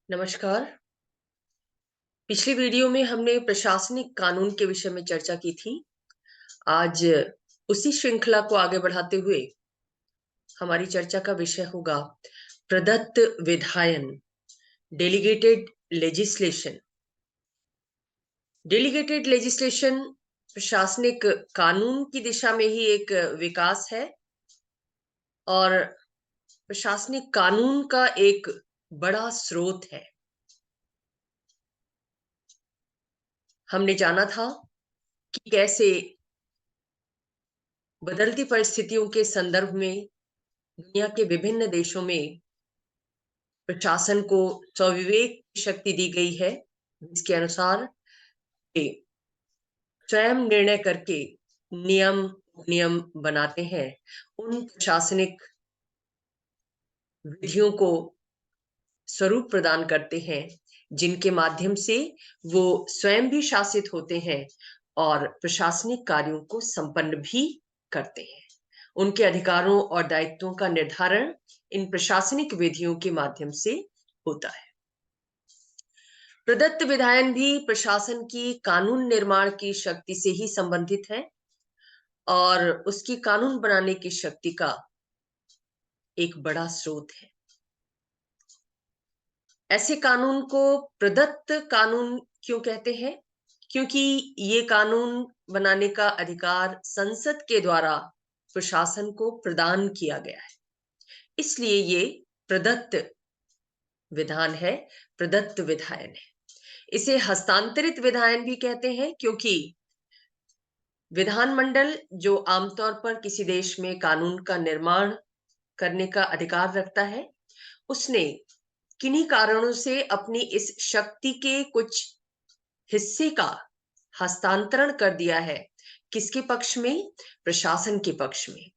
नमस्कार। पिछली वीडियो में हमने प्रशासनिक कानून के विषय में चर्चा की थी। आज उसी श्रृंखला को आगे बढ़ाते हुए हमारी चर्चा का विषय होगा प्रदत्त विधायन, डेलीगेटेड लेजिस्लेशन। डेलीगेटेड लेजिस्लेशन प्रशासनिक कानून की दिशा में ही एक विकास है और प्रशासनिक कानून का एक बड़ा स्रोत है। हमने जाना था कि कैसे बदलती परिस्थितियों के संदर्भ में दुनिया के विभिन्न देशों में प्रशासन को स्वविवेक की शक्ति दी गई है, जिसके अनुसार वे स्वयं निर्णय करके नियम नियम बनाते हैं। उन प्रशासनिक विधियों को स्वरूप प्रदान करते हैं जिनके माध्यम से वो स्वयं भी शासित होते हैं और प्रशासनिक कार्यों को संपन्न भी करते हैं। उनके अधिकारों और दायित्वों का निर्धारण इन प्रशासनिक विधियों के माध्यम से होता है। प्रदत्त विधायन भी प्रशासन की कानून निर्माण की शक्ति से ही संबंधित है और उसकी कानून बनाने की शक्ति का एक बड़ा स्रोत है। ऐसे कानून को प्रदत्त कानून क्यों कहते हैं? क्योंकि ये कानून बनाने का अधिकार संसद के द्वारा प्रशासन को प्रदान किया गया है, इसलिए ये प्रदत्त विधान है, प्रदत्त विधायन है। इसे हस्तांतरित विधायन भी कहते हैं क्योंकि विधानमंडल जो आमतौर पर किसी देश में कानून का निर्माण करने का अधिकार रखता है, उसने किन्हीं कारणों से अपनी इस शक्ति के कुछ हिस्से का हस्तांतरण कर दिया है। किसके पक्ष में? प्रशासन के पक्ष में।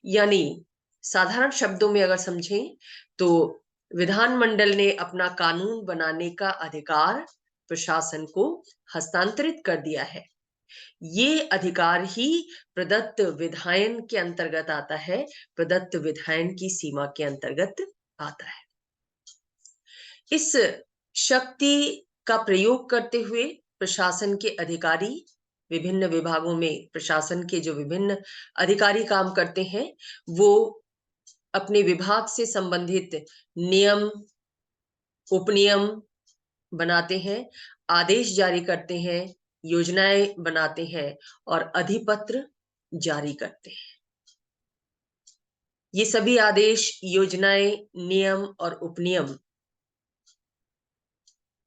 यानी साधारण शब्दों में अगर समझें तो विधानमंडल ने अपना कानून बनाने का अधिकार प्रशासन को हस्तांतरित कर दिया है। ये अधिकार ही प्रदत्त विधायन के अंतर्गत आता है, प्रदत्त विधायन की सीमा के अंतर्गत आता है। इस शक्ति का प्रयोग करते हुए प्रशासन के अधिकारी विभिन्न विभागों में प्रशासन के जो विभिन्न अधिकारी काम करते हैं, वो अपने विभाग से संबंधित नियम, उपनियम बनाते हैं, आदेश जारी करते हैं, योजनाएं बनाते हैं और अधिपत्र जारी करते हैं। ये सभी आदेश, योजनाएं, नियम और उपनियम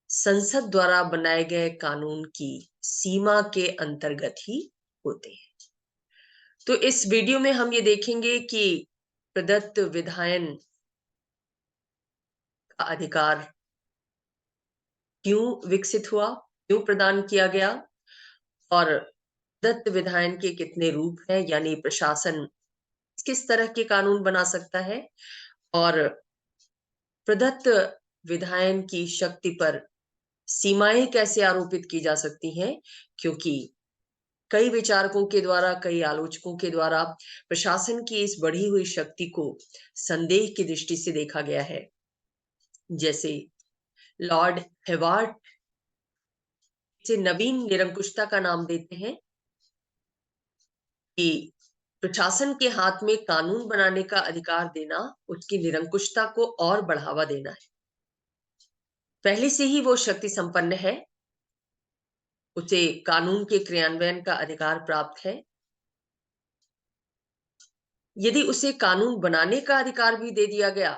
संसद द्वारा बनाए गए कानून की सीमा के अंतर्गत ही होते हैं। तो इस वीडियो में हम ये देखेंगे कि प्रदत्त विधायन का अधिकार क्यों विकसित हुआ, क्यों प्रदान किया गया और प्रदत्त विधायन के कितने रूप हैं, यानी प्रशासन किस तरह के कानून बना सकता है और प्रदत्त विधायन की शक्ति पर सीमाएं कैसे आरोपित की जा सकती हैं। क्योंकि कई विचारकों के द्वारा, कई आलोचकों के द्वारा प्रशासन की इस बढ़ी हुई शक्ति को संदेह की दृष्टि से देखा गया है। जैसे लॉर्ड हेवार्ड इसे नवीन निरंकुशता का नाम देते हैं कि प्रशासन के हाथ में कानून बनाने का अधिकार देना उसकी निरंकुशता को और बढ़ावा देना है। पहले से ही वो शक्ति संपन्न है, उसे कानून के क्रियान्वयन का अधिकार प्राप्त है। यदि उसे कानून बनाने का अधिकार भी दे दिया गया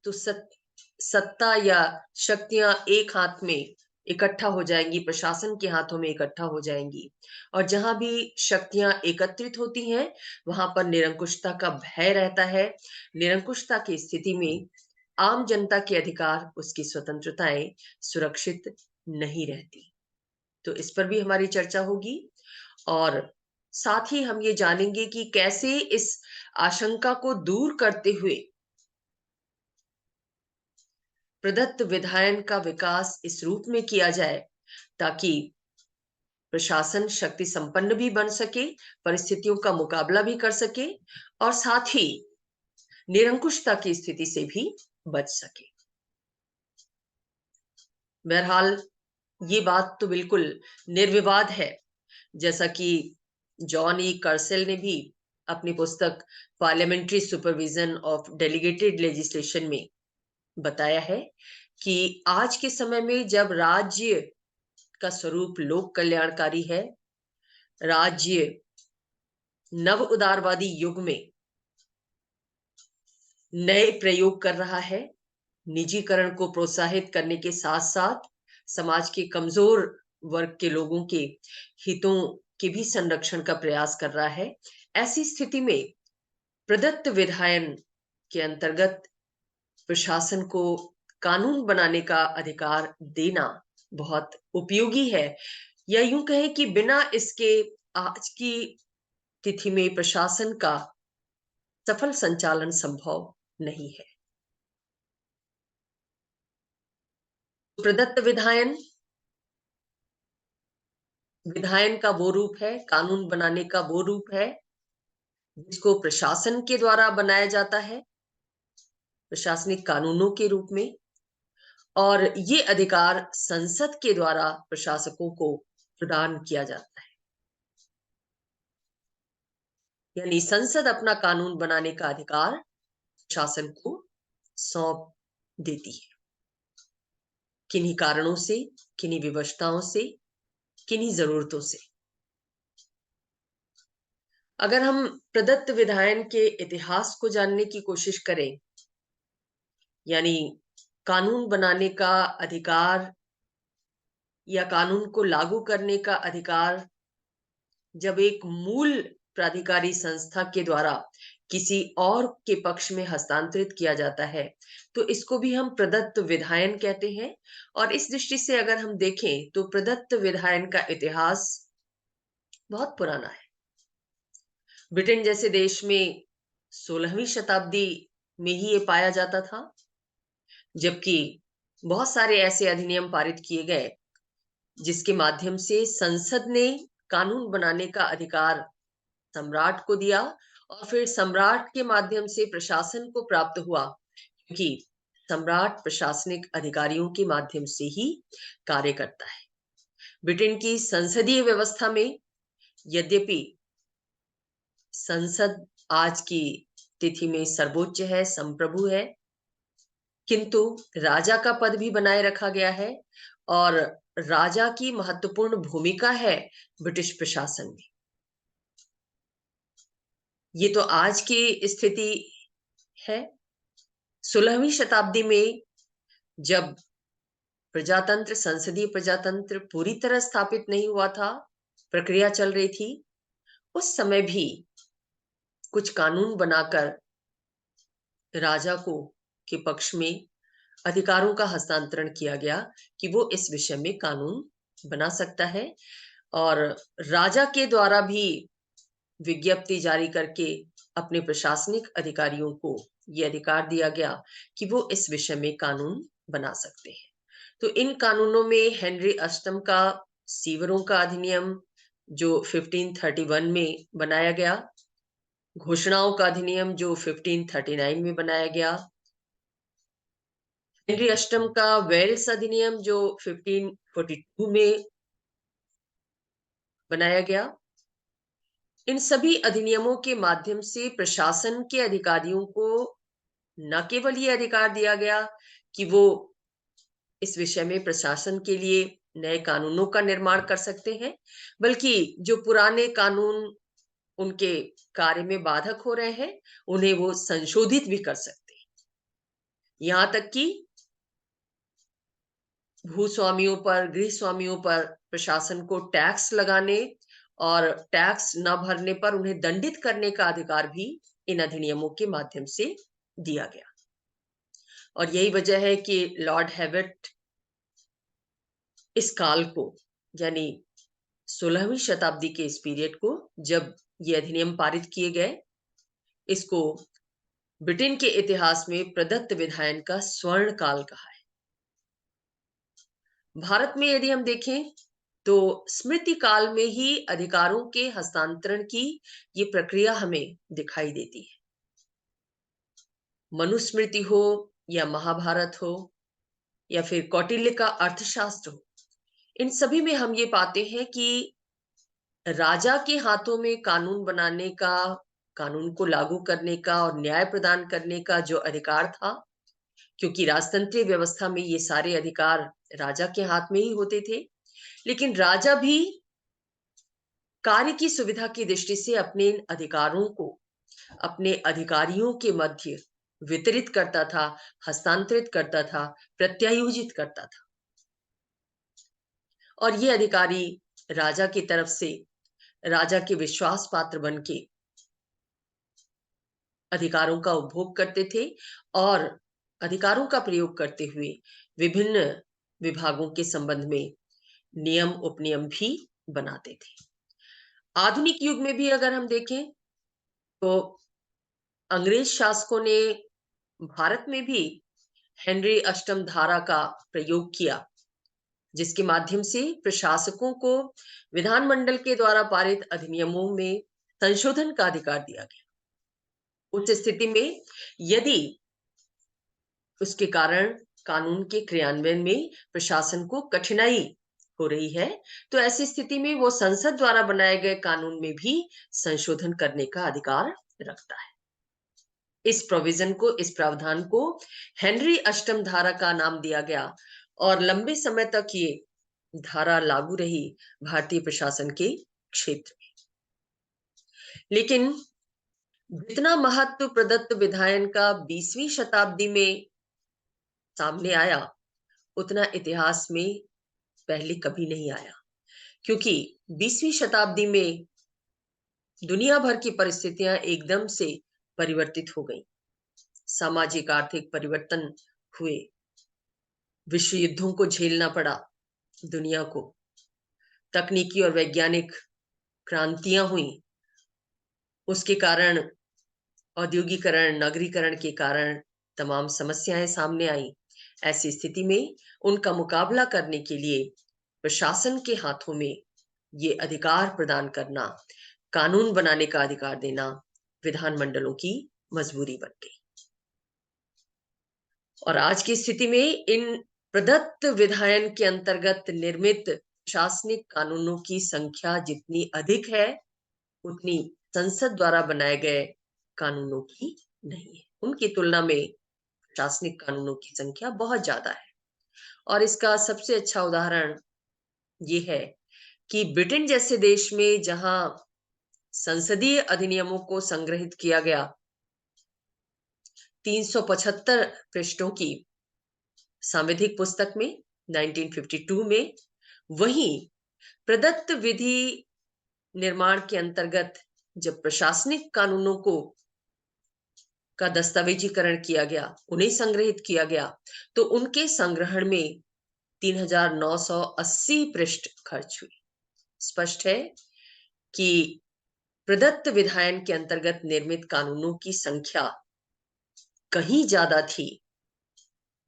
तो सत्ता या शक्तियां एक हाथ में इकट्ठा हो जाएंगी, प्रशासन के हाथों में इकट्ठा हो जाएंगी और जहां भी शक्तियां एकत्रित होती हैं वहां पर निरंकुशता का भय रहता है। निरंकुशता की स्थिति में आम जनता के अधिकार, उसकी स्वतंत्रताएं सुरक्षित नहीं रहती। तो इस पर भी हमारी चर्चा होगी और साथ ही हम ये जानेंगे कि कैसे इस आशंका को दूर करते हुए प्रदत्त विधायन का विकास इस रूप में किया जाए ताकि प्रशासन शक्ति संपन्न भी बन सके, परिस्थितियों का मुकाबला भी कर सके और साथ ही निरंकुशता की स्थिति से भी बच सके। बहरहाल ये बात तो बिल्कुल निर्विवाद है, जैसा कि जॉन ई कर्सेल ने भी अपनी पुस्तक parliamentary supervision of delegated legislation में बताया है कि आज के समय में जब राज्य का स्वरूप लोक कल्याणकारी है, राज्य नव उदारवादी युग में नए प्रयोग कर रहा है, निजीकरण को प्रोत्साहित करने के साथ साथ समाज के कमजोर वर्ग के लोगों के हितों के भी संरक्षण का प्रयास कर रहा है। ऐसी स्थिति में प्रदत्त विधायन के अंतर्गत प्रशासन को कानून बनाने का अधिकार देना बहुत उपयोगी है, या यूं कहें कि बिना इसके आज की तिथि में प्रशासन का सफल संचालन संभव नहीं है। प्रदत्त विधायन विधायन का वो रूप है, कानून बनाने का वो रूप है जिसको प्रशासन के द्वारा बनाया जाता है, प्रशासनिक कानूनों के रूप में, और ये अधिकार संसद के द्वारा प्रशासकों को प्रदान किया जाता है। यानी संसद अपना कानून बनाने का अधिकार प्रशासन को सौंप देती है। किन्हीं कारणों से, किन्हीं विवशताओं से, किन्हीं जरूरतों से। अगर हम प्रदत्त विधायन के इतिहास को जानने की कोशिश करें, यानी कानून बनाने का अधिकार या कानून को लागू करने का अधिकार जब एक मूल प्राधिकारी संस्था के द्वारा किसी और के पक्ष में हस्तांतरित किया जाता है, तो इसको भी हम प्रदत्त विधायन कहते हैं। और इस दृष्टि से अगर हम देखें तो प्रदत्त विधायन का इतिहास बहुत पुराना है। ब्रिटेन जैसे देश में 16वीं शताब्दी में ही ये पाया जाता था, जबकि बहुत सारे ऐसे अधिनियम पारित किए गए जिसके माध्यम से संसद ने कानून बनाने का अधिकार सम्राट को दिया, और फिर सम्राट के माध्यम से प्रशासन को प्राप्त हुआ, क्योंकि सम्राट प्रशासनिक अधिकारियों के माध्यम से ही कार्य करता है। ब्रिटेन की संसदीय व्यवस्था में यद्यपि संसद आज की तिथि में सर्वोच्च है, संप्रभु है, किंतु राजा का पद भी बनाए रखा गया है और राजा की महत्वपूर्ण भूमिका है ब्रिटिश प्रशासन में। ये तो आज की स्थिति है। 16वीं शताब्दी में जब प्रजातंत्र, संसदीय प्रजातंत्र पूरी तरह स्थापित नहीं हुआ था, प्रक्रिया चल रही थी, उस समय भी कुछ कानून बनाकर राजा को के पक्ष में अधिकारों का हस्तांतरण किया गया कि वो इस विषय में कानून बना सकता है, और राजा के द्वारा भी विज्ञप्ति जारी करके अपने प्रशासनिक अधिकारियों को यह अधिकार दिया गया कि वो इस विषय में कानून बना सकते हैं। तो इन कानूनों में हेनरी अष्टम का सीवरों का अधिनियम जो 1531 में बनाया गया, घोषणाओं का अधिनियम जो 1539 में बनाया गया, हेनरी अष्टम का वेल्स अधिनियम जो 1542 में बनाया गया, इन सभी अधिनियमों के माध्यम से प्रशासन के अधिकारियों को न केवल ये अधिकार दिया गया कि वो इस विषय में प्रशासन के लिए नए कानूनों का निर्माण कर सकते हैं, बल्कि जो पुराने कानून उनके कार्य में बाधक हो रहे हैं, उन्हें वो संशोधित भी कर सकते हैं। यहां तक कि भूस्वामियों पर, गृह स्वामियों पर प्रशासन को टैक्स लगाने और टैक्स न भरने पर उन्हें दंडित करने का अधिकार भी इन अधिनियमों के माध्यम से दिया गया। और यही वजह है कि लॉर्ड हेविट इस काल को, यानी 16वीं शताब्दी के इस पीरियड को, जब ये अधिनियम पारित किए गए, इसको ब्रिटेन के इतिहास में प्रदत्त विधायन का स्वर्ण काल कहा है। भारत में यदि हम देखें तो स्मृति काल में ही अधिकारों के हस्तांतरण की ये प्रक्रिया हमें दिखाई देती है। मनुस्मृति हो या महाभारत हो या फिर कौटिल्य का अर्थशास्त्र हो, इन सभी में हम ये पाते हैं कि राजा के हाथों में कानून बनाने का, कानून को लागू करने का और न्याय प्रदान करने का जो अधिकार था, क्योंकि राजतंत्रीय व्यवस्था में ये सारे अधिकार राजा के हाथ में ही होते थे, लेकिन राजा भी कार्य की सुविधा की दृष्टि से अपने इन अधिकारों को अपने अधिकारियों के मध्य वितरित करता था, हस्तांतरित करता था, प्रत्यायोजित करता था। और ये अधिकारी राजा की तरफ से राजा के विश्वास पात्र बन के अधिकारों का उपभोग करते थे और अधिकारों का प्रयोग करते हुए विभिन्न विभागों के संबंध में नियम उपनियम भी बनाते थे। आधुनिक युग में भी अगर हम देखें तो अंग्रेज शासकों ने भारत में भी हेनरी अष्टम धारा का प्रयोग किया, जिसके माध्यम से प्रशासकों को विधानमंडल के द्वारा पारित अधिनियमों में संशोधन का अधिकार दिया गया। उस स्थिति में यदि उसके कारण कानून के क्रियान्वयन में प्रशासन को कठिनाई हो रही है, तो ऐसी स्थिति में वो संसद द्वारा बनाए गए कानून में भी संशोधन करने का अधिकार रखता है। इस प्रोविजन को, इस प्रावधान को हेनरी अष्टम धारा का नाम दिया गया और लंबे समय तक ये धारा लागू रही भारतीय प्रशासन के क्षेत्र में। लेकिन जितना महत्व प्रदत्त विधायन का 20वीं शताब्दी में सामने आया, उतना इतिहास में पहले कभी नहीं आया, क्योंकि 20वीं शताब्दी में दुनिया भर की परिस्थितियां एकदम से परिवर्तित हो गई। सामाजिक आर्थिक परिवर्तन हुए, विश्व युद्धों को झेलना पड़ा दुनिया को, तकनीकी और वैज्ञानिक क्रांतियां हुई, उसके कारण औद्योगिकरण, नगरीकरण के कारण तमाम समस्याएं सामने आई। ऐसी स्थिति में उनका मुकाबला करने के लिए प्रशासन के हाथों में ये अधिकार प्रदान करना, कानून बनाने का अधिकार देना विधानमंडलों की मजबूरी बन गई। और आज की स्थिति में इन प्रदत्त विधायन के अंतर्गत निर्मित प्रशासनिक कानूनों की संख्या जितनी अधिक है, उतनी संसद द्वारा बनाए गए कानूनों की नहीं है। उनकी तुलना में प्रशासनिक कानूनों की संख्या बहुत ज्यादा है। और इसका सबसे अच्छा उदाहरण ये है कि ब्रिटेन जैसे देश में जहां संसदीय अधिनियमों को संग्रहित किया गया 375 पृष्ठों की सांविधिक पुस्तक में 1952 में, वहीं प्रदत्त विधि निर्माण के अंतर्गत जब प्रशासनिक कानूनों को का दस्तावेजीकरण किया गया, उन्हें संग्रहित किया गया, तो उनके संग्रहण में 3980 पृष्ठ खर्च हुए। स्पष्ट है कि प्रदत्त विधायन के अंतर्गत निर्मित कानूनों की संख्या कहीं ज्यादा थी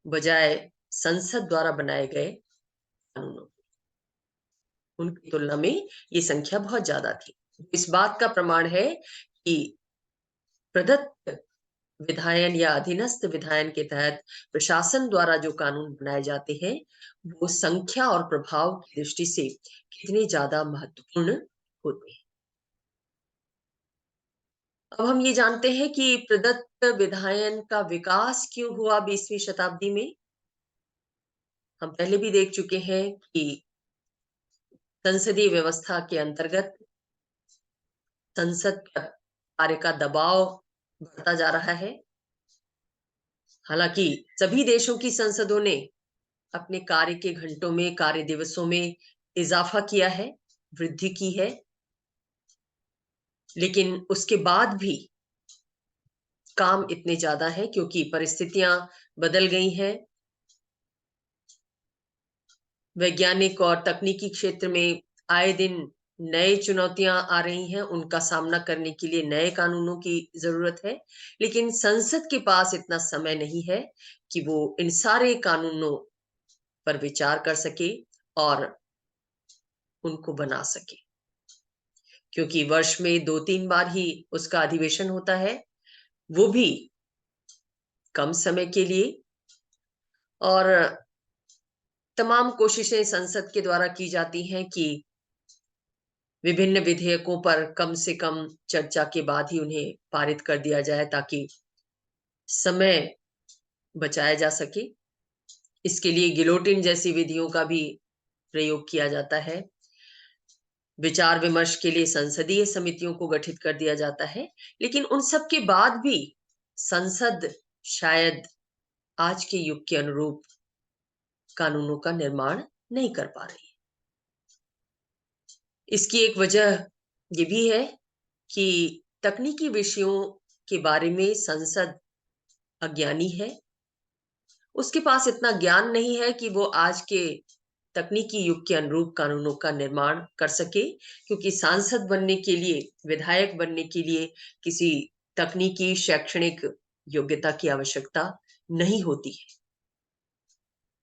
बजाय संसद द्वारा बनाए गए कानूनों। उनकी तुलना में ये संख्या बहुत ज्यादा थी। इस बात का प्रमाण है कि प्रदत्त विधायन या अधीनस्थ विधायन के तहत प्रशासन द्वारा जो कानून बनाए जाते हैं, वो संख्या और प्रभाव की दृष्टि से कितने ज्यादा महत्वपूर्ण होते हैं। अब हम ये जानते हैं कि प्रदत्त विधायन का विकास क्यों हुआ 20वीं शताब्दी में। हम पहले भी देख चुके हैं कि संसदीय व्यवस्था के अंतर्गत संसद पर कार्य का दबाव बढ़ता जा रहा है। हालांकि सभी देशों की संसदों ने अपने कार्य के घंटों में, कार्य दिवसों में इजाफा किया है, वृद्धि की है, लेकिन उसके बाद भी काम इतने ज्यादा है क्योंकि परिस्थितियां बदल गई हैं। वैज्ञानिक और तकनीकी क्षेत्र में आए दिन नई चुनौतियां आ रही हैं, उनका सामना करने के लिए नए कानूनों की जरूरत है, लेकिन संसद के पास इतना समय नहीं है कि वो इन सारे कानूनों पर विचार कर सके और उनको बना सके, क्योंकि वर्ष में 2-3 बार ही उसका अधिवेशन होता है, वो भी कम समय के लिए। और तमाम कोशिशें संसद के द्वारा की जाती हैं कि विभिन्न विधेयकों पर कम से कम चर्चा के बाद ही उन्हें पारित कर दिया जाए ताकि समय बचाया जा सके। इसके लिए गिलोटिन जैसी विधियों का भी प्रयोग किया जाता है। विचार विमर्श के लिए संसदीय समितियों को गठित कर दिया जाता है, लेकिन उन सब के बाद भी संसद शायद आज के युग के अनुरूप कानूनों का निर्माण नहीं कर पा रही। इसकी एक वजह ये भी है कि तकनीकी विषयों के बारे में संसद अज्ञानी है। उसके पास इतना ज्ञान नहीं है कि वो आज के तकनीकी युग के अनुरूप कानूनों का निर्माण कर सके, क्योंकि सांसद बनने के लिए, विधायक बनने के लिए किसी तकनीकी शैक्षणिक योग्यता की आवश्यकता नहीं होती है।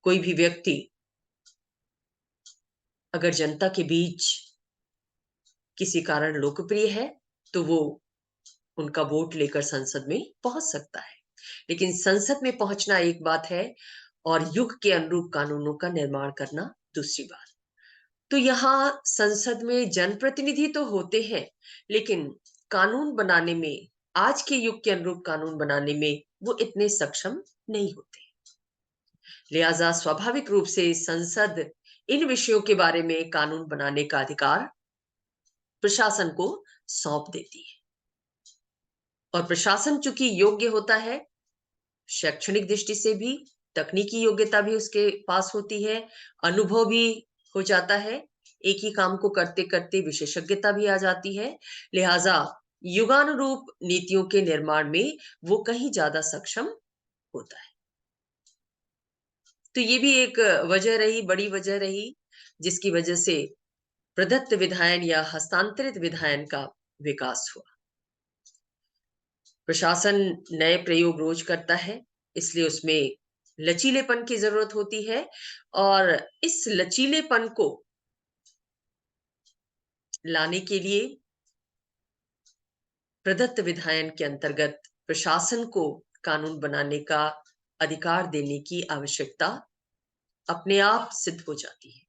कोई भी व्यक्ति अगर जनता के बीच किसी कारण लोकप्रिय है तो वो उनका वोट लेकर संसद में पहुंच सकता है, लेकिन संसद में पहुंचना एक बात है और युग के अनुरूप कानूनों का निर्माण करना दूसरी बात। तो यहाँ संसद में जनप्रतिनिधि तो होते हैं, लेकिन कानून बनाने में, आज के युग के अनुरूप कानून बनाने में वो इतने सक्षम नहीं होते। लिहाजा स्वाभाविक रूप से संसद इन विषयों के बारे में कानून बनाने का अधिकार प्रशासन को सौंप देती है। और प्रशासन चूंकि योग्य होता है, शैक्षणिक दृष्टि से भी, तकनीकी योग्यता भी उसके पास होती है, अनुभव भी हो जाता है, एक ही काम को करते करते विशेषज्ञता भी आ जाती है, लिहाजा युगानुरूप नीतियों के निर्माण में वो कहीं ज्यादा सक्षम होता है। तो ये भी एक वजह रही, बड़ी वजह रही, जिसकी वजह से प्रदत्त विधायन या हस्तांतरित विधायन का विकास हुआ। प्रशासन नए प्रयोग रोज करता है, इसलिए उसमें लचीलेपन की जरूरत होती है, और इस लचीलेपन को लाने के लिए प्रदत्त विधायन के अंतर्गत प्रशासन को कानून बनाने का अधिकार देने की आवश्यकता अपने आप सिद्ध हो जाती है।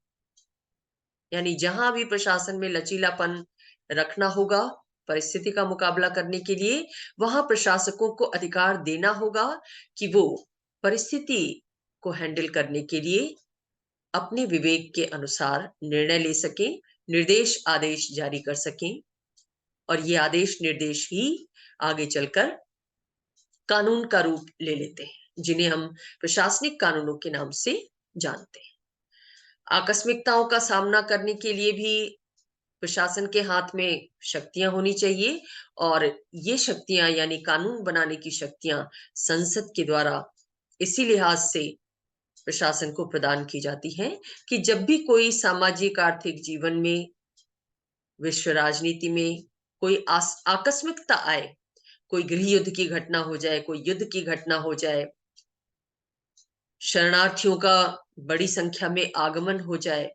यानी जहां भी प्रशासन में लचीलापन रखना होगा परिस्थिति का मुकाबला करने के लिए, वहां प्रशासकों को अधिकार देना होगा कि वो परिस्थिति को हैंडल करने के लिए अपने विवेक के अनुसार निर्णय ले सकें, निर्देश आदेश जारी कर सकें, और ये आदेश निर्देश ही आगे चलकर कानून का रूप ले लेते हैं, जिन्हें हम प्रशासनिक कानूनों के नाम से जानते हैं। आकस्मिकताओं का सामना करने के लिए भी प्रशासन के हाथ में शक्तियां होनी चाहिए, और ये शक्तियां यानी कानून बनाने की शक्तियां संसद के द्वारा इसी लिहाज से प्रशासन को प्रदान की जाती हैं कि जब भी कोई सामाजिक आर्थिक जीवन में, विश्व राजनीति में कोई आकस्मिकता आए, कोई गृह युद्ध की घटना हो जाए, कोई युद्ध की घटना हो जाए, शरणार्थियों का बड़ी संख्या में आगमन हो जाए,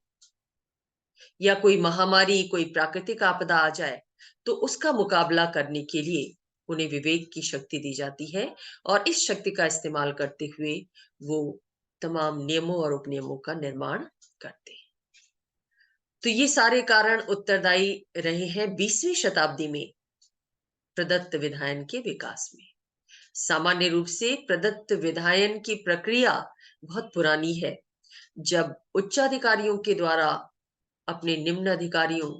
या कोई महामारी, कोई प्राकृतिक आपदा आ जाए, तो उसका मुकाबला करने के लिए उन्हें विवेक की शक्ति दी जाती है, और इस शक्ति का इस्तेमाल करते हुए वो तमाम नियमों और उपनियमों का निर्माण करते हैं। तो ये सारे कारण उत्तरदायी रहे हैं 20वीं शताब्दी में प्रदत्त विधायन के विकास में। सामान्य रूप से प्रदत्त विधायन की प्रक्रिया बहुत पुरानी है, जब उच्चाधिकारियों के द्वारा अपने निम्न अधिकारियों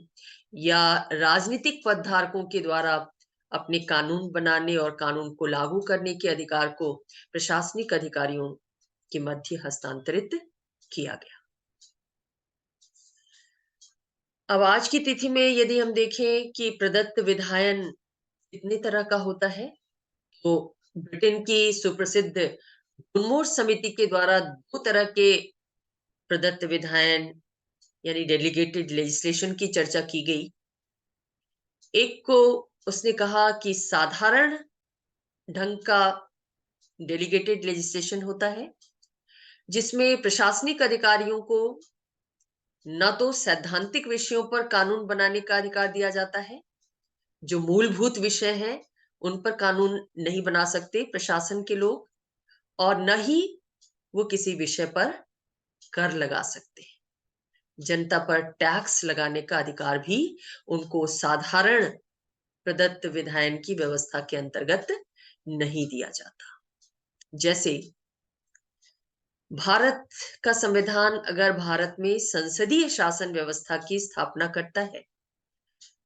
या राजनीतिक पदधारकों के द्वारा अपने कानून बनाने और कानून को लागू करने के अधिकार को प्रशासनिक अधिकारियों के मध्य हस्तांतरित किया गया। अब आज की तिथि में यदि हम देखें कि प्रदत्त विधायन कितने तरह का होता है, तो ब्रिटेन की सुप्रसिद्ध गुनमोर समिति के द्वारा 2 तरह के प्रदत्त विधायन यानी डेलीगेटेड लेजिस्लेशन की चर्चा की गई। एक को उसने कहा कि साधारण ढंग का डेलीगेटेड लेजिस्लेशन होता है, जिसमें प्रशासनिक अधिकारियों को न तो सैद्धांतिक विषयों पर कानून बनाने का अधिकार दिया जाता है, जो मूलभूत विषय हैं उन पर कानून नहीं बना सकते प्रशासन के लोग, और न ही वो किसी विषय पर कर लगा सकते हैं। जनता पर टैक्स लगाने का अधिकार भी उनको साधारण प्रदत्त विधायन की व्यवस्था के अंतर्गत नहीं दिया जाता। जैसे भारत का संविधान अगर भारत में संसदीय शासन व्यवस्था की स्थापना करता है,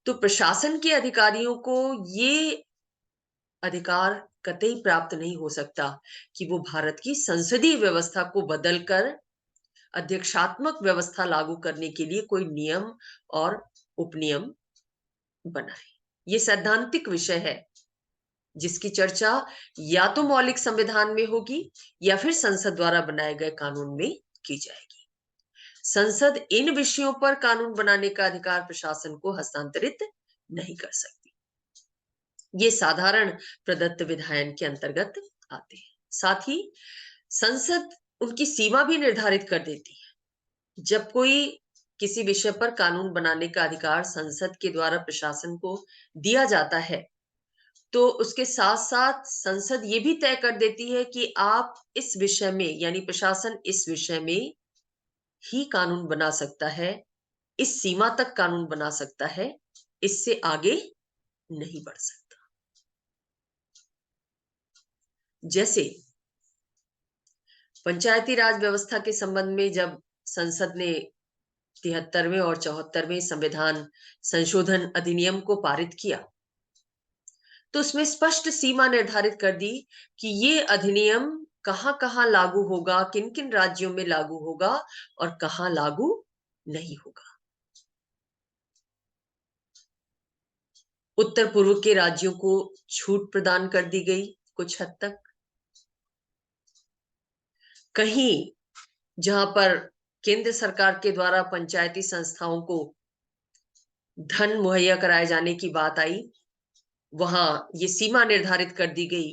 तो प्रशासन के अधिकारियों को ये अधिकार कतई प्राप्त नहीं हो सकता कि वो भारत की संसदीय व्यवस्था को बदलकर अध्यक्षात्मक व्यवस्था लागू करने के लिए कोई नियम और उपनियम बनाए। ये सैद्धांतिक विषय है जिसकी चर्चा या तो मौलिक संविधान में होगी या फिर संसद द्वारा बनाए गए कानून में की जाएगी। संसद इन विषयों पर कानून बनाने का अधिकार प्रशासन को हस्तांतरित नहीं कर सकती। ये साधारण प्रदत्त विधायन के अंतर्गत आते हैं। साथ ही संसद उनकी सीमा भी निर्धारित कर देती है। जब कोई किसी विषय पर कानून बनाने का अधिकार संसद के द्वारा प्रशासन को दिया जाता है, तो उसके साथ साथ संसद ये भी तय कर देती है कि आप इस विषय में, यानी प्रशासन इस विषय में ही कानून बना सकता है, इस सीमा तक कानून बना सकता है, इससे आगे नहीं बढ़ सकता। जैसे पंचायती राज व्यवस्था के संबंध में जब संसद ने 73वें और 74वें संविधान संशोधन अधिनियम को पारित किया, तो उसमें स्पष्ट सीमा निर्धारित कर दी कि ये अधिनियम कहां कहां लागू होगा, किन किन राज्यों में लागू होगा और कहां लागू नहीं होगा। उत्तर पूर्व के राज्यों को छूट प्रदान कर दी गई कुछ हद तक। कहीं जहां पर केंद्र सरकार के द्वारा पंचायती संस्थाओं को धन मुहैया कराए जाने की बात आई, वहां ये सीमा निर्धारित कर दी गई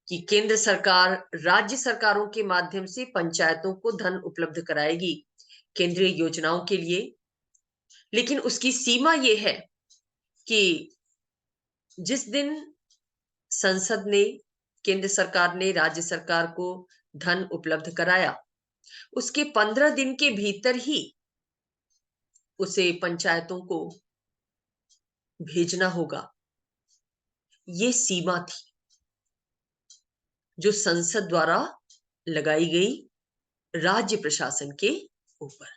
कि केंद्र सरकार राज्य सरकारों के माध्यम से पंचायतों को धन उपलब्ध कराएगी केंद्रीय योजनाओं के लिए। लेकिन उसकी सीमा यह है कि जिस दिन संसद ने, केंद्र सरकार ने राज्य सरकार को धन उपलब्ध कराया, उसके 15 दिन के भीतर ही उसे पंचायतों को भेजना होगा। ये सीमा थी जो संसद द्वारा लगाई गई राज्य प्रशासन के ऊपर।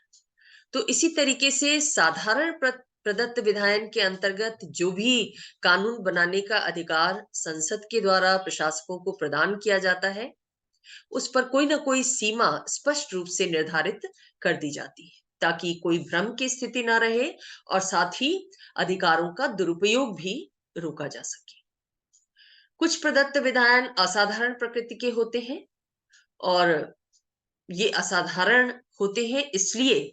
तो इसी तरीके से साधारण प्रदत्त विधायन के अंतर्गत जो भी कानून बनाने का अधिकार संसद के द्वारा प्रशासकों को प्रदान किया जाता है, उस पर कोई ना कोई सीमा स्पष्ट रूप से निर्धारित कर दी जाती है, ताकि कोई भ्रम की स्थिति ना रहे और साथ ही अधिकारों का दुरुपयोग भी रोका जा सके। कुछ प्रदत्त विधायन असाधारण प्रकृति के होते हैं और ये असाधारण होते हैं इसलिए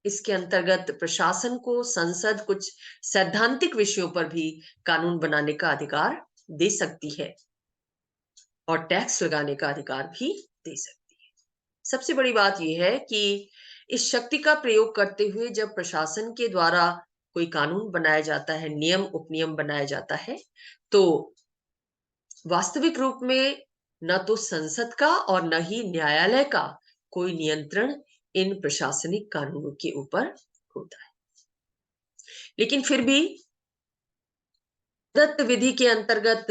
इसके अंतर्गत प्रशासन को संसद कुछ सैद्धांतिक विषयों पर भी कानून बनाने का अधिकार दे सकती है और टैक्स लगाने का अधिकार भी दे सकती है। सबसे बड़ी बात यह है कि इस शक्ति का प्रयोग करते हुए जब प्रशासन के द्वारा कोई कानून बनाया जाता है, नियम उपनियम बनाया जाता है, तो वास्तविक रूप में न तो संसद का और न ही न्यायालय का कोई नियंत्रण इन प्रशासनिक कानूनों के ऊपर होता है। लेकिन फिर भी दत्त विधि के अंतर्गत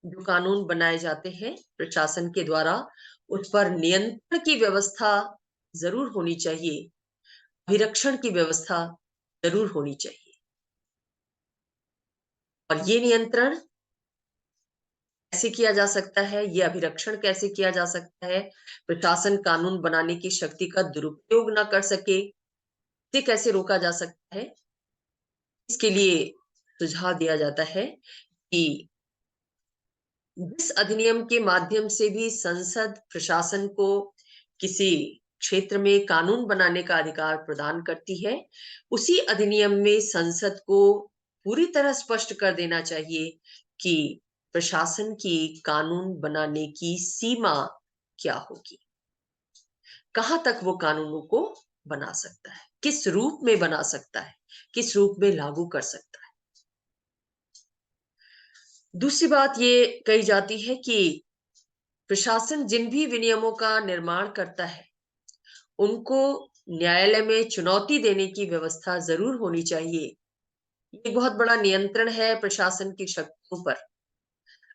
जो कानून बनाए जाते हैं प्रशासन के द्वारा, उस पर नियंत्रण की व्यवस्था जरूर होनी चाहिए, अभिरक्षण की व्यवस्था जरूर होनी चाहिए। और ये नियंत्रण कैसे किया जा सकता है, ये अभिरक्षण कैसे किया जा सकता है, प्रशासन कानून बनाने की शक्ति का दुरुपयोग ना कर सके, इसे कैसे रोका जा सकता है, इसके लिए सुझाव दिया जाता है कि जिस अधिनियम के माध्यम से भी संसद प्रशासन को किसी क्षेत्र में कानून बनाने का अधिकार प्रदान करती है, उसी अधिनियम में संसद को पूरी तरह स्पष्ट कर देना चाहिए कि प्रशासन की कानून बनाने की सीमा क्या होगी, कहां तक वो कानूनों को बना सकता है, किस रूप में बना सकता है, किस रूप में लागू कर सकता है। दूसरी बात ये कही जाती है कि प्रशासन जिन भी विनियमों का निर्माण करता है, उनको न्यायालय में चुनौती देने की व्यवस्था ज़रूर होनी चाहिए। ये बहुत बड़ा नियंत्रण है प्रशासन की शक्तियों पर।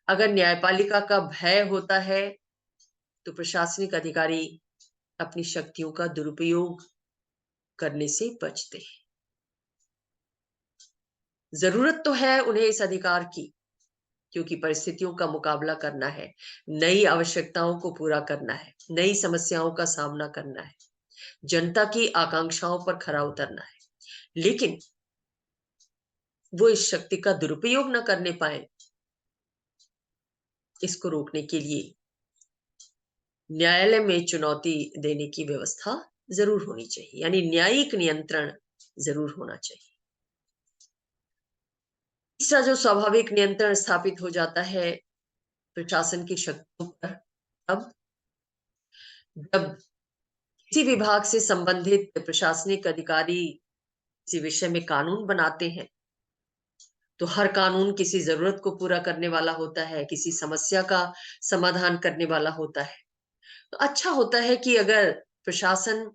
अगर न्यायपालिका का भय होता है, तो प्रशासनिक अधिकारी अपनी शक्तियों का दुरुपयोग करने से बचते हैं। ज़रूरत तो है उन्हें इस अधिकार की, क्योंकि परिस्थितियों का मुकाबला करना है, नई आवश्यकताओं को पूरा करना है, नई समस्याओं का सामना करना है, जनता की आकांक्षाओं पर खरा उतरना है। लेकिन वो इस शक्ति का दुरुपयोग न करने पाए, इसको रोकने के लिए न्यायालय में चुनौती देने की व्यवस्था जरूर होनी चाहिए, यानी न्यायिक नियंत्रण जरूर होना चाहिए। तीसरा जो स्वाभाविक नियंत्रण स्थापित हो जाता है प्रशासन की शक्तियों पर, अब जब किसी विभाग से संबंधित प्रशासनिक अधिकारी किसी विषय में कानून बनाते हैं, तो हर कानून किसी जरूरत को पूरा करने वाला होता है, किसी समस्या का समाधान करने वाला होता है। तो अच्छा होता है कि अगर प्रशासन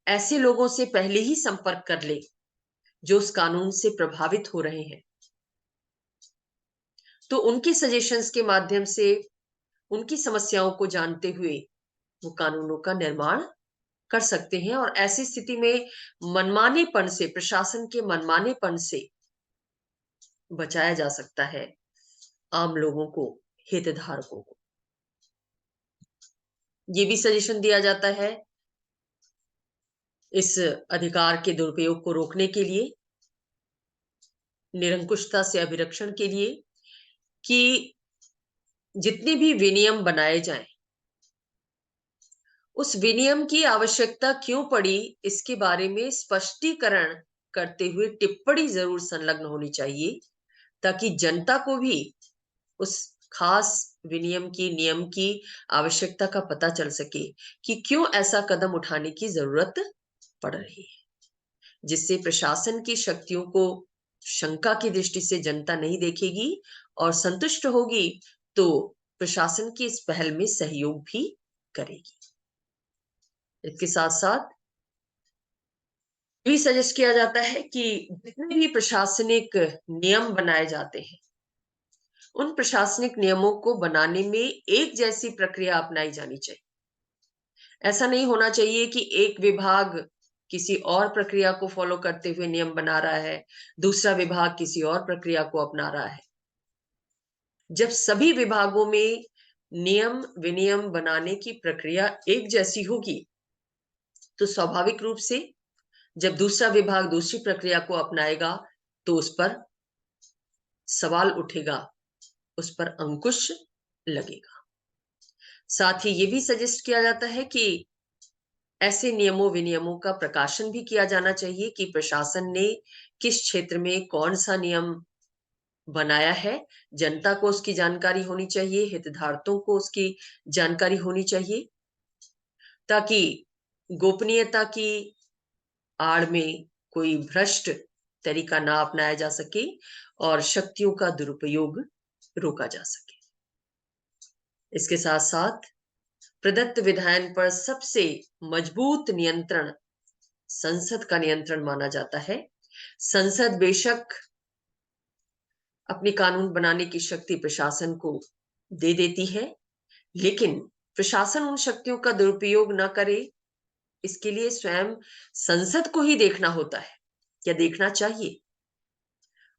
ऐसे लोगों से पहले ही संपर्क कर ले जो उस कानून से प्रभावित हो रहे हैं, तो उनके सजेशंस के माध्यम से उनकी समस्याओं को जानते हुए वो कानूनों का निर्माण कर सकते हैं। और ऐसी स्थिति में मनमानेपन से, प्रशासन के मनमानेपन से बचाया जा सकता है आम लोगों को, हितधारकों को। ये भी सजेशन दिया जाता है इस अधिकार के दुरुपयोग को रोकने के लिए, निरंकुशता से अभिरक्षण के लिए, कि जितने भी विनियम बनाए जाएं, उस विनियम की आवश्यकता क्यों पड़ी, इसके बारे में स्पष्टीकरण करते हुए टिप्पणी जरूर संलग्न होनी चाहिए, ताकि जनता को भी उस खास विनियम की, नियम की आवश्यकता का पता चल सके कि क्यों ऐसा कदम उठाने की जरूरत पड़ रही है। जिससे प्रशासन की शक्तियों को शंका की दृष्टि से जनता नहीं देखेगी और संतुष्ट होगी, तो प्रशासन की इस पहल में सहयोग भी करेगी। इसके साथ साथ भी सजेस्ट किया जाता है कि जितने भी प्रशासनिक नियम बनाए जाते हैं, उन प्रशासनिक नियमों को बनाने में एक जैसी प्रक्रिया अपनाई जानी चाहिए। ऐसा नहीं होना चाहिए कि एक विभाग किसी और प्रक्रिया को फॉलो करते हुए नियम बना रहा है, दूसरा विभाग किसी और प्रक्रिया को अपना रहा है। जब सभी विभागों में नियम विनियम बनाने की प्रक्रिया एक जैसी होगी, तो स्वाभाविक रूप से जब दूसरा विभाग दूसरी प्रक्रिया को अपनाएगा, तो उस पर सवाल उठेगा, उस पर अंकुश लगेगा। साथ ही ये भी सजेस्ट किया जाता है कि ऐसे नियमों विनियमों का प्रकाशन भी किया जाना चाहिए कि प्रशासन ने किस क्षेत्र में कौन सा नियम बनाया है। जनता को उसकी जानकारी होनी चाहिए, हितधारकों को उसकी जानकारी होनी चाहिए, ताकि गोपनीयता की आड़ में कोई भ्रष्ट तरीका ना अपनाया जा सके और शक्तियों का दुरुपयोग रोका जा सके। इसके साथ साथ प्रदत्त विधायन पर सबसे मजबूत नियंत्रण संसद का नियंत्रण माना जाता है। संसद बेशक अपनी कानून बनाने की शक्ति प्रशासन को दे देती है, लेकिन प्रशासन उन शक्तियों का दुरुपयोग न करे, इसके लिए स्वयं संसद को ही देखना होता है या देखना चाहिए,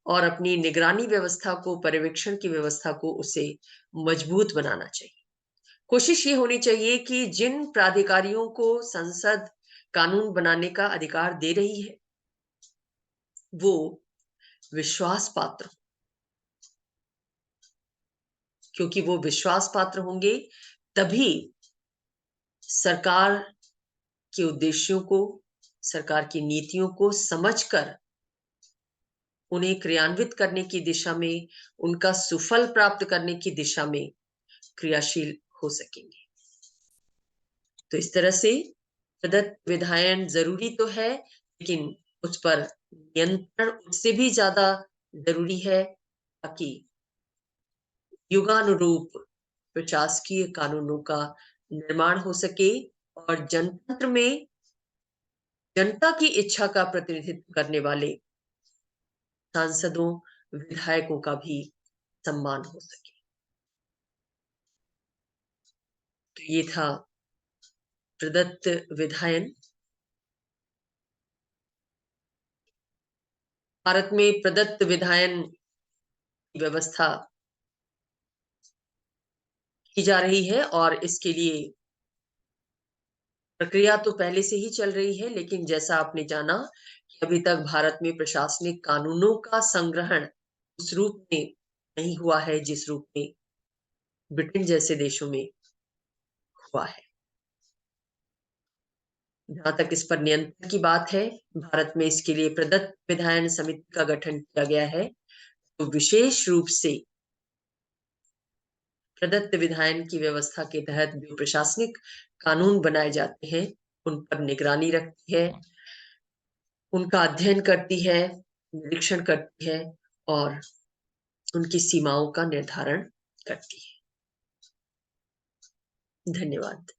और अपनी निगरानी व्यवस्था को, पर्यवेक्षण की व्यवस्था को उसे मजबूत बनाना चाहिए। कोशिश ये होनी चाहिए कि जिन प्राधिकारियों को संसद कानून बनाने का अधिकार दे रही है, वो विश्वास पात्र, क्योंकि वो विश्वास पात्र होंगे तभी सरकार के उद्देश्यों को, सरकार की नीतियों को समझकर उन्हें क्रियान्वित करने की दिशा में, उनका सुफल प्राप्त करने की दिशा में क्रियाशील हो सकेंगे। तो इस तरह से प्रदत्त विधायन जरूरी तो है, लेकिन उस पर नियंत्रण उससे भी ज्यादा जरूरी है, ताकि युगानुरूप प्रशासकीय कानूनों का निर्माण हो सके और जनतंत्र में जनता की इच्छा का प्रतिनिधित्व करने वाले सांसदों, विधायकों का भी सम्मान हो सके। तो ये था प्रदत्त विधायन। भारत में प्रदत्त विधायन की व्यवस्था की जा रही है और इसके लिए प्रक्रिया तो पहले से ही चल रही है, लेकिन जैसा आपने जाना कि अभी तक भारत में प्रशासनिक कानूनों का संग्रहण उस रूप में नहीं हुआ है जिस रूप में ब्रिटेन जैसे देशों में हुआ है। जहां तक इस पर नियंत्रण की बात है, भारत में इसके लिए प्रदत्त विधायन समिति का गठन किया गया है। तो विशेष रूप से प्रदत्त विधायन की व्यवस्था के तहत जो प्रशासनिक कानून बनाए जाते हैं उन पर निगरानी रखती है, उनका अध्ययन करती है, निरीक्षण करती है और उनकी सीमाओं का निर्धारण करती है। धन्यवाद।